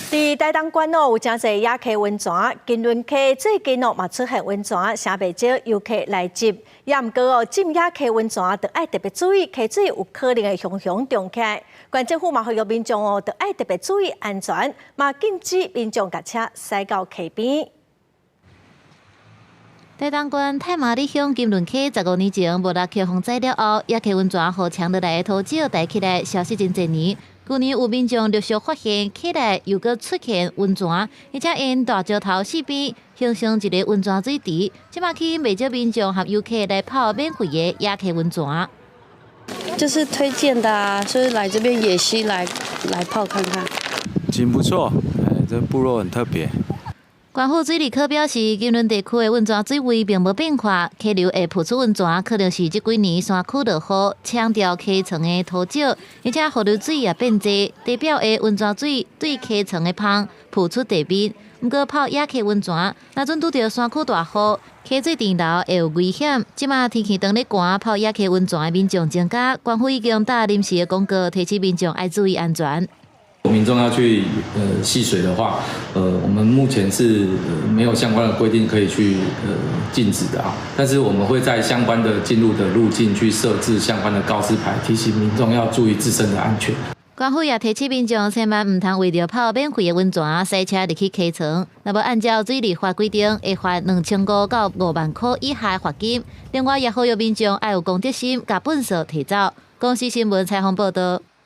伫台东县有真侪野溪温泉，金轮溪最近嘛出现温泉，啥袂少游客来浸。也毋过浸野溪温泉，着爱特别注意溪水有可能会熊熊涨起来。县政府嘛呼吁民众着爱特别注意安全，嘛禁止民众驾车驶到溪边。台东县太麻里乡金轮溪15年前无落溪洪灾了后，野溪温泉互抢落来的土石带起来，消失真侪年。去年有民众陆续发现溪内又搁出现温泉，而且因大石头四边形成一个温泉水池。即马起未少民众和游客来泡免费的野溪温泉。就是推荐的啊，所以来这边野溪来泡看看。景不错，这部落很特别。县府水利科表示，金轮地区的温泉水位并无变化，溪流会喷出温泉，可能是这几年山区落雨强调溪床的土石，而且河流水也变济，代表的温泉水对溪床的芳浮出地面。不过泡野溪温泉，若准拄到山区大雨，溪水沉流会有危险。即马天气当咧寒，泡野溪温泉的民众增加，县府已经打临时的广告，提醒民众爱注意安全。民众要去戏水的话，我们目前是没有相关的规定可以去禁止的啊。但是我们会在相关的进入的路径去设置相关的告示牌，提醒民众要注意自身的安全。县府也提醒民众千万唔通为着泡免费的温泉驶车入去溪床，若无按照水利法规定，会罚2500到5万块以下的罚金。另外也呼吁民众爱有公德心，甲本事提走。公司新闻采访报道。